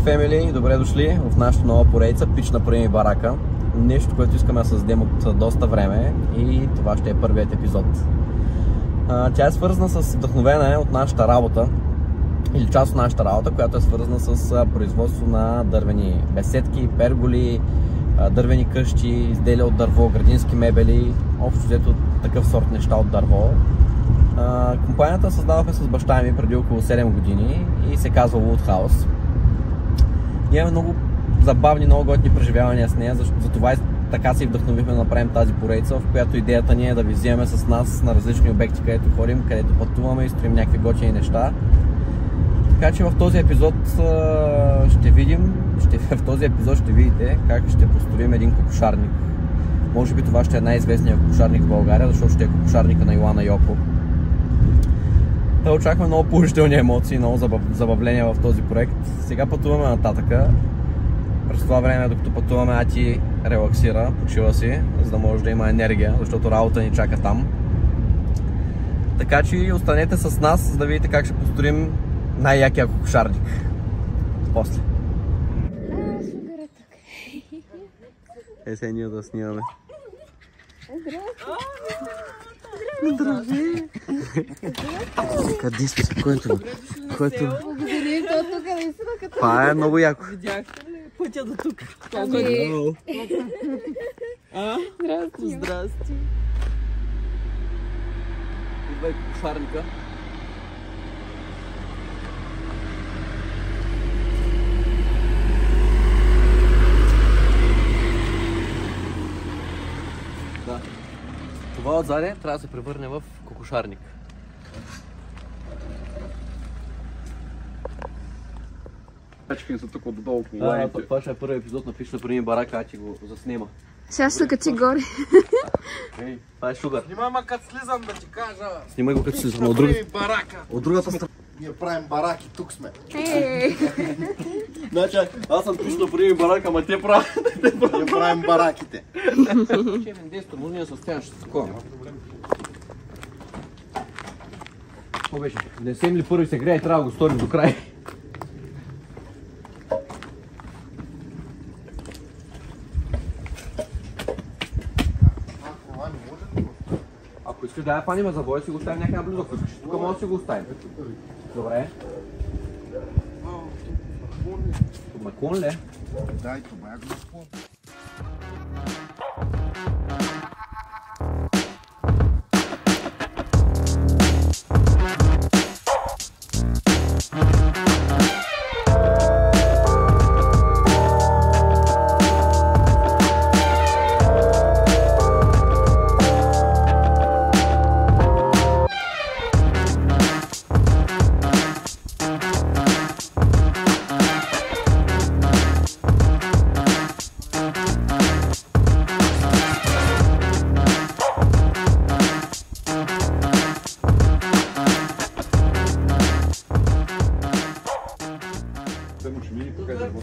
Family, добре дошли в нашата нова поредица Пич на Приеми барака. Нещо, което искаме да създадем от доста време и това ще е първият епизод. Тя е свързана с вдъхновена от нашата работа или част от нашата работа, която е свързана с производство на дървени беседки, перголи, дървени къщи, изделия от дърво, градински мебели, общо взето такъв сорт неща от дърво. Компанията създавахме с баща ми преди около 7 години и се казва Woodhouse. Имаме много забавни, много готини преживявания с нея, затова така се вдъхновихме да направим тази поредица, в която идеята ни е да ви вземем с нас на различни обекти, където ходим, където пътуваме и строим някакви готини неща. Така че в този епизод ще видите как ще построим един кокошарник. Може би това ще е най-известният кокошарник в България, защото ще е кокошарника на Йоана Йоко. Очакваме много положителни емоции, много забавления в този проект. Сега пътуваме нататъка. През това време, докато пътуваме, Ати релаксира, почива си, за да може да има енергия, защото работа ни чака там. Така че останете с нас, за да видите как ще построим най-якия кокошарник. После. Сега ние да снимаме. Здравей! Къде сме спокойно? Благодаря, то тук наистина като... Това е много яко. Видяхте ли пътя до тук? Здрасти. Здрасти. Идва и кокошарника. Да. Това отзаде трябва да се превърне в кокошарник. Качки са тук отдолу по лайните. Това ще е първи епизод на Пич на Приеми барака, Ати го заснема. Сега ще се качи горе. Това е Шугар. Снимай ма като слизам да ти кажа. Снимай го като слизам от другата страна. Ние правим бараки, тук сме. Значи, аз съм Пич на Приеми барака, ама те правят. Ние правим бараките. Чемен дестро, може да състояние ще такова. Какво беше? Внесем ли първи се грея и трябва да го сторим до край. Ако искаш да я паним забоя, си го оставим някъде наблизо. Тук може да си го оставим. Добре. На кон ли? Дай, това е го.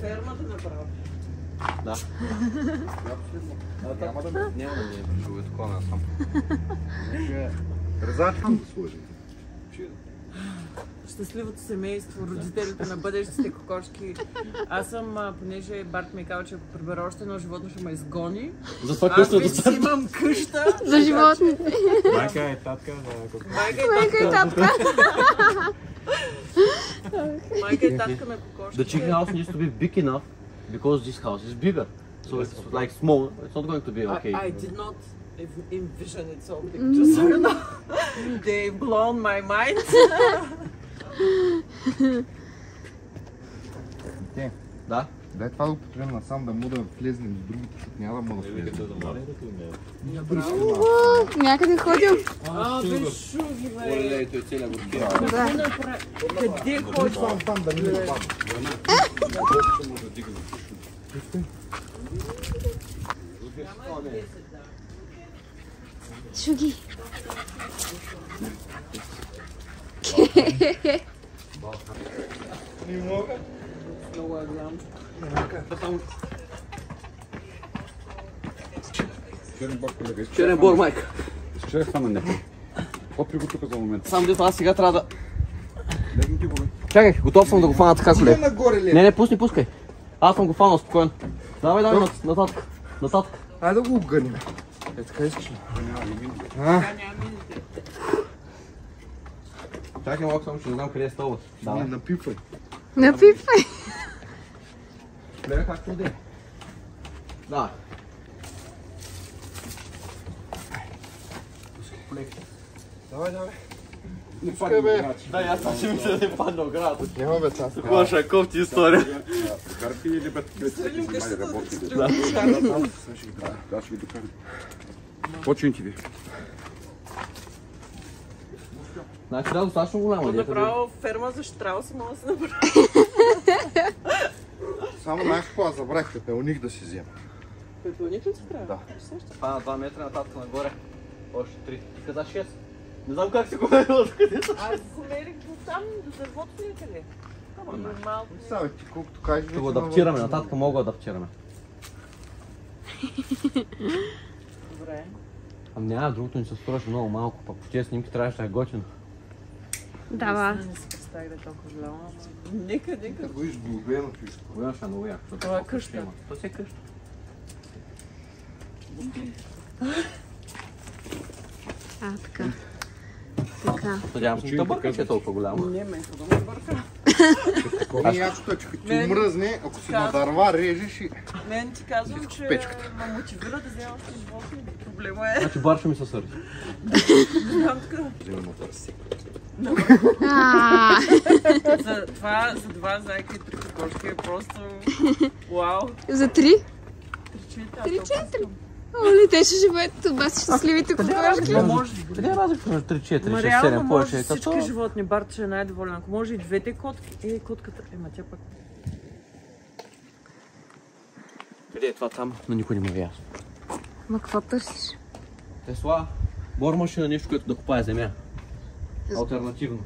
Фермата направо. Да. Няма да ми е пришуга такова на сам. Резачка да сложите. Щастливото семейство, родителите на бъдещите кокошки. Аз съм, понеже Барт ми казва, че ако прибера още едно животно, ще ме изгони. Аз вече имам къща. За животните. Майка е татка на кокошки. Майка и татка. Майка и татка на кокошки. The chicken house needs to be big enough because this house is bigger. So it's like small, it's not going to be okay. I did not envision it so big, just so you know. They blown my mind. Да? Дай това да употребим насам, да му да влезнем с другите, защото няма да му да влезем. Някъде ходим. Бе, шуги, бе. Той е целият горки. Къде ходиш? Там да мине пам. Шуги. Не мога. Много е голям. Черен бор, колега. Черен бор, майка. Изчерах това на някой. Попри го тук за момента. Само дето аз сега трябва да Чакай, готов съм да го фана така, коле. Нагоре ли? Не, пускай. Аз съм го фанал спокойно. Давай, нататък. Нататък. Айде да го гънем. Така искаш ли? Чакай малко само, че не знам къде е стълбът. Не напипвай. Напипвай. Гледай как туди. Да. Давай. Не пускай, бе. Да, аз ще мисля да е паднал градата. Няма бе, цаца. Лоша кофти история. Карти или бе, май работи. Да. Да, ще ви докарам. Почвайте ви. Значи да, достатъчно голяма. Направо ферма за щрауси мога да се направи. Само знаеш какво, аз забравих пепелник да си взема. Пепелник ли си прави? Да. Това на 2 метра нататък нагоре. Още 3. Ти каза 6. Не знам как си го нарила къде. Аз замерих до там, до дървото някъде. Малко. Сега ти колкото кажеш, Ще го адаптираме, нататък мога да адаптираме. Добре. Ами няма, другото ни се струваше много малко, пък по тези снимки трябваше да е готино. Да, ба. Не си представих да е толкова голямо. Нека. Да го издобено чисто. Голямо ще е много яко. Това е къща. То си е къща. Така. Така. Надявам се, че бърка, че е толкова голямо. Не, мен това да ме бърка. Такова ячото е, че като ти мръзне, ако си на дърва режеш и... Мен ти казвам, че печката. ме мотивира да взема още животни. Проблема е. Значи Барчо ми се сърди. Знам така. За два зайка и 3 кокошки е просто... Вау. За 3? 3-4. Оли, те ще живеят от вас щастливите кокошки. Къде е разлика между 3, 4, 6, Реално 7, може повече? всички животни. Барт ще е най-доволен. Ако може и двете котки. Котката. Тя пък... Къде е това там? Но никой не му е ясно. Ма какво търсиш? Тесла, бормашина, нещо, което да копае земя. Алтернативно.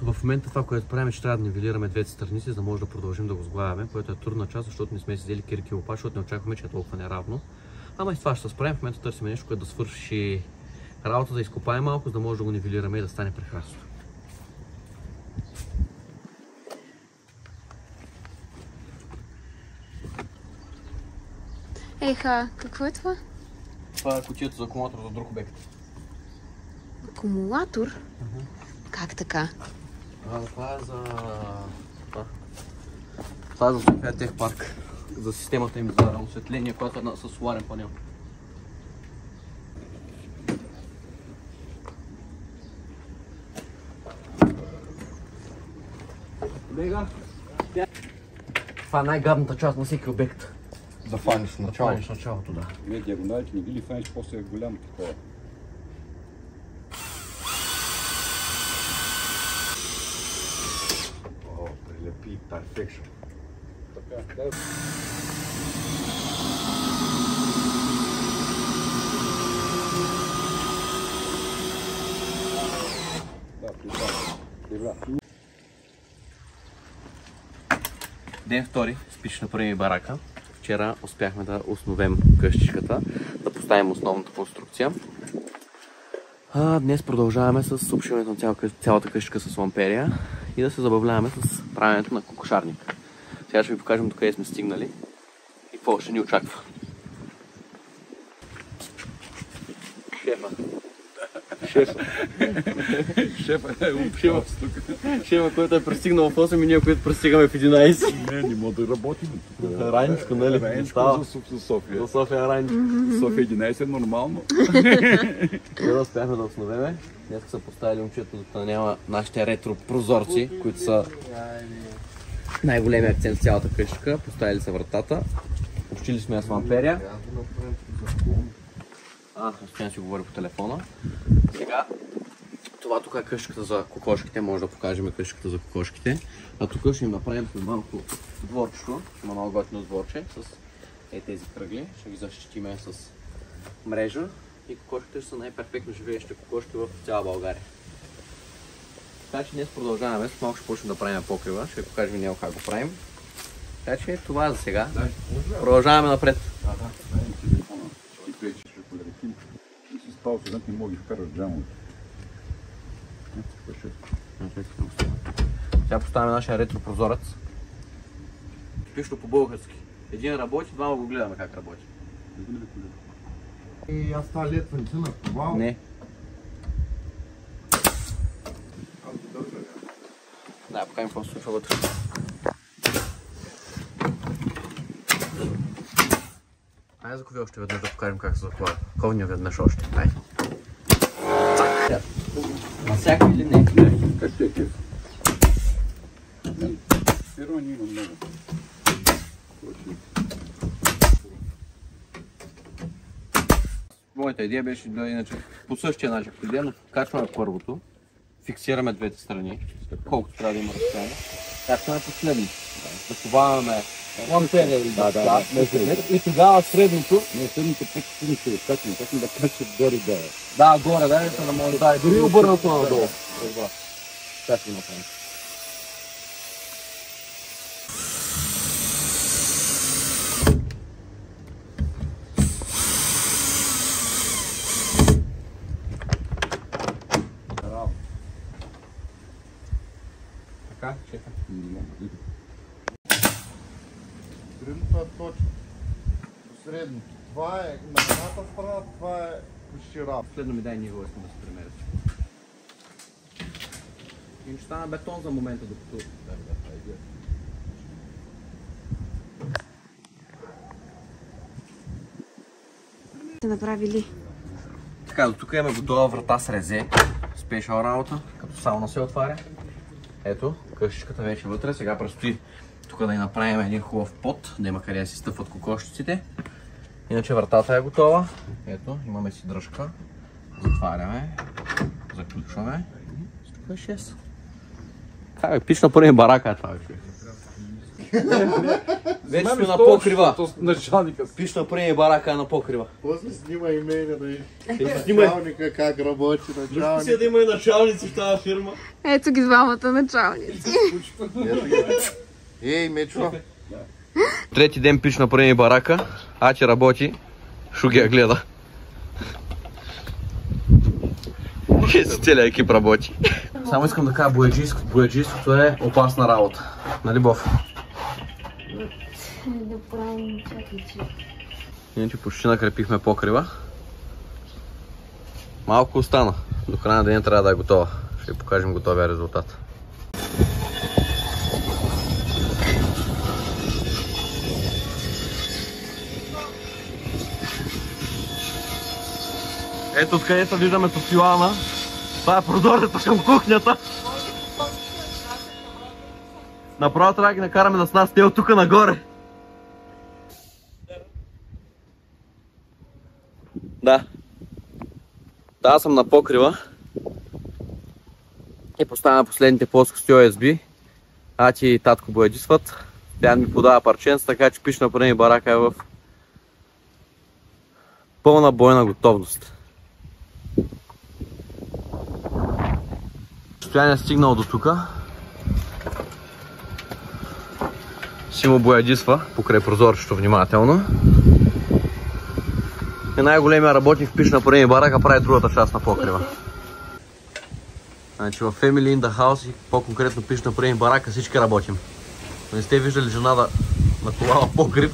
В момента това, което правим, е, че трябва да нивелираме двете страни си, за да може да продължим да го сглавяме, което е трудна част, защото не сме си взели кирки и лопат, защото не очакваме, че е толкова неравно. Ама и с това ще се справим. В момента търсим нещо, което да свърши работа, да изкопаем малко, за да може да го нивелираме и да стане прекрасно. Еха, какво е това? Това е кутията за акумулатор за друг обект. Акумулатор? Как така? Това е за... Това е за София Тех Парк. За системата им за осветление, която е с соларен панел. Това е най-гадната част на всеки обект. Да фаниш началото. Началото, да. Не, диагоналите не ги ли фаниш, после е голям такова. О, прилепи, перфекшн. Така, дай. Да, Ден втори, спич направим барака. Вчера успяхме да основем къщичката, да поставим основната конструкция. Днес продължаваме с обшиването на цялата къщичка с ламперия и да се забавляваме с правенето на кокошарник. Сега ще ви покажем докъде сме стигнали и какво ще ни очаква. Шефа, който е пристигнал в 8 и ние, които пристигаме в 11. Не мога да работим. Раничко, нали? Раничко за София. За София раничко. София 11 е нормално. Вчера успяхме да основеме. Днес са поставили момчето, да няма нашите ретро прозорци, които са най-големият акцент в цялата къщичка. Поставили са вратата. Общили сме с ламперия. Успяхме си говори по телефона. Сега, това тук е къщичката за кокошките. Може да покажем къщичката за кокошките. А тук ще им направим след малко дворчето. Има много готино дворче с тези кръгли. Ще ги защитиме с мрежа. И кокошките ще са най-перфектно живеещите кокошки в цяла България. Така че днес продължаваме. Малко ще почнем да правим покрива. Ще ви покажем него как го правим. Така че това е за сега. Продължаваме напред. Си спал седнат, не мога да вкараш джамовете. Сега поставяме нашия ретропрозорец. Пищо по-български. Един работи, двама го гледаме как работи. И аз това летва не си наковал. Не. Да, покажем какво се случва вътре. Айде закови още веднъж да покажем как се заклада. Ковня веднъж още. Айде. Цак. Насяка или не? Как ти е кеф? Първо не има много. Моята идея беше да иначе по същия начин, но качваме първото, фиксираме двете страни, колкото трябва да има разстояние, качваме последното. Наковаваме и тогава средното. Не, средното по-силно ще изкачим, точно да качим горе да е. Да, горе, да може да е. Дори обърнато надолу. Как ще направим? Така, чекай. Средното е точно. Средното. Това е на едната страна, това е почти равно. Следно ми дай ниво, искам да се премеря. И ще стана бетон за момента, докато... Сте направили. Така, до тук имаме готова врата с резе. Спешъл работа, като сауна се отваря. Ето, къщичката вече вътре. Сега предстои тук да ни направим един хубав пот, да има къде да си стъпват кокошчиците. Иначе вратата е готова. Ето, имаме си дръжка. Затваряме, заключваме. Тук е 6. Как бе, пич на първи барака е това бе. Вече сме на покрива. Пич на първи барака е на покрива. После снима и мене да и началника как работи началник. Да има и началници в тази фирма. Ето ги двамата началници. Ей, Мечо. Трети ден пич направи барака, Ачи работи, Шугия гледа. Целият екип работи. Само искам да кажа, бояджийството е опасна работа. Нали, Бов? Да правим чакай. Иначе почти накрепихме покрива. Малко остана. До края на деня трябва да е готова. Ще ви покажем готовия резултат. Ето откъдето виждаме Софиоана. Това е прозорецът към кухнята. Направо трябва да ги накараме да снасят те от тук нагоре. Да. Аз съм на покрива. И поставяме последните плоскости OSB. Ати и татко боядисват. Тя ми подава парченца, така че пич направи барака е в пълна бойна готовност. Стоян е стигнал до тука. Симо боядисва покрай прозорчето внимателно. И най-големия работник в пич на първи барака прави другата част на покрива. Значи в Family in the House и по-конкретно пич на първи барака всички работим. Не сте виждали жена да наковава покрив?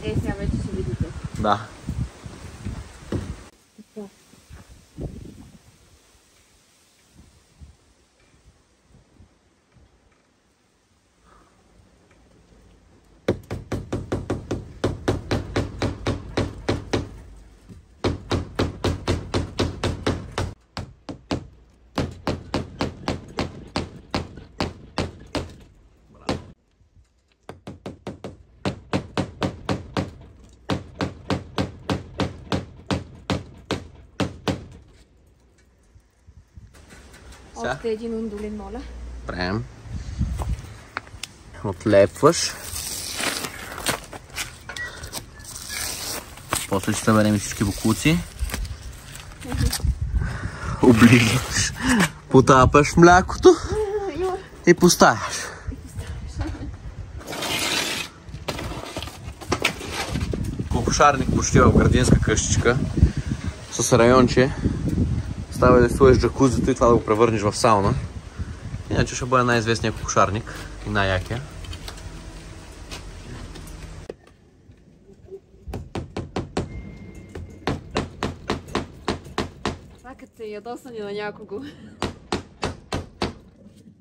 Сега вече ще видите. Да. Още един ундулин, моля. Правим. Отлепваш. После ще съберем всички бокуци. Оближаш. Потапаш млякото. И поставяш. Кокошарник почти в градинска къщичка. С районче. Става да сложиш джакузито и това да го превърнеш в сауна. Иначе ще бъде най-известният кокошарник и най-якия. Това като се ядосани на някого.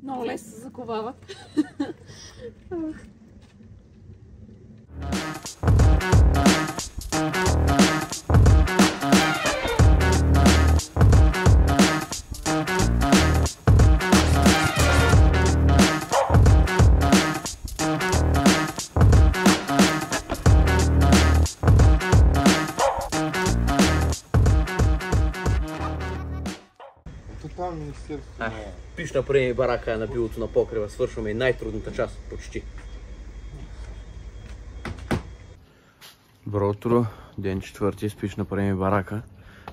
Много лесно се заковават. Там министерството. Пиш направи барака на билото на покрива. Свършваме и най-трудната част. Почти. Добро утро. Ден 4. Спиш направи барака.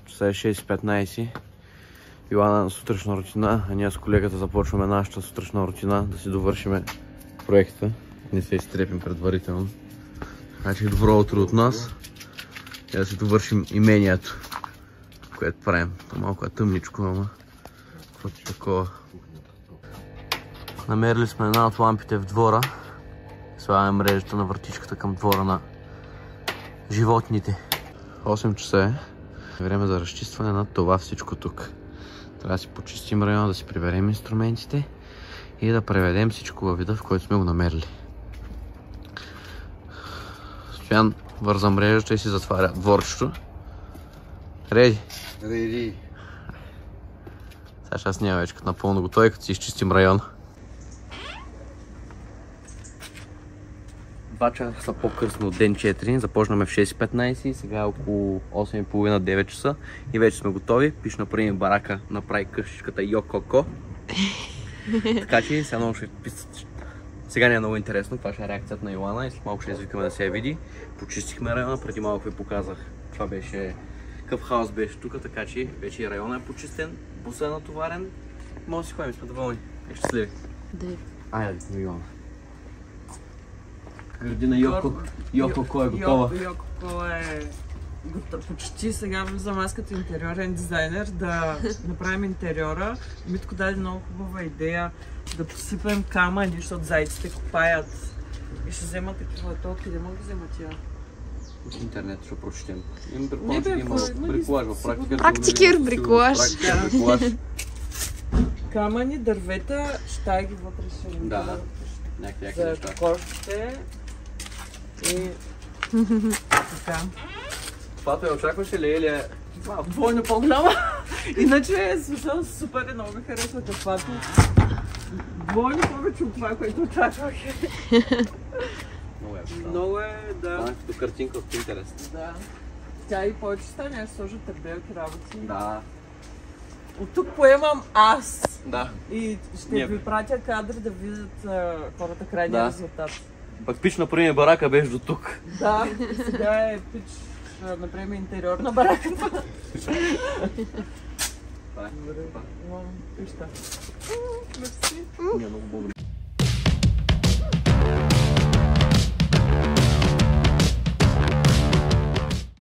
Часа е 6:15. Йоана на сутрешна рутина, а ние с колегата започваме нашата сутрешна рутина да си довършиме проекта. Не се изтрепим предварително. Значи добро утро от нас. И да си довършим имението, което правим. То малко е тъмничко, ама каквото такова. Намерили сме една от лампите в двора. Слагаме мрежата на вратичката към двора на животните. 8 часа е. Време за разчистване на това всичко тук. Трябва да си почистим района, да си приберем инструментите и да преведем всичко във вида, в който сме го намерили. Стоян върза мрежата и си затваря дворчето. Реди? Реди. Сега ще снимам вече като напълно готови, като си изчистим района. 2 часа са по-късно от ден 4, започнаме в 6:15 и сега е около 8:30-9 часа и вече сме готови. Пиш направи барака, направи къщичката Йококо. Така че сега много ще писат. Сега не е много интересно, това ще е реакцията на Йоана и след малко ще извикаме да се я види. Почистихме района, преди малко ви показах. Това беше какъв хаос беше тук, така че вече и района е почистен, бусът е натоварен. Може да си ходим, сме доволни. И щастливи. Айде, Йоана. Градина Йококо е готова. Йококо е почти. Сега влизам аз като интериорен дизайнер да направим интериора. Митко даде много хубава идея да посипем камъни, защото зайците копаят. И ще взема такива. То откъде мога да взема тия? От интернет ще прочетем. Не бе, има бриколаж в практиката. Практикер бриколаж. Камъни, дървета, щайги вътре ще им Да, някакви за неща. кокошките. И така. Това те очакваше ли или е... Двойно по-голяма. Иначе е смисъл супер, много ми харесва каквато. Двойно повече от това, което очаквах. Много е, да. Това е като картинка от интерес. Да. Тя и повече стане, аз сложа търбелки работи. Да. От тук поемам аз. Да. И ще ви пратя кадри да видят хората крайния резултат. Пък Пич направи барака беше до тук. Да, и сега е Пич ще направим интериор на бараката. Това е. Имам пища. Мерси. Много благодаря.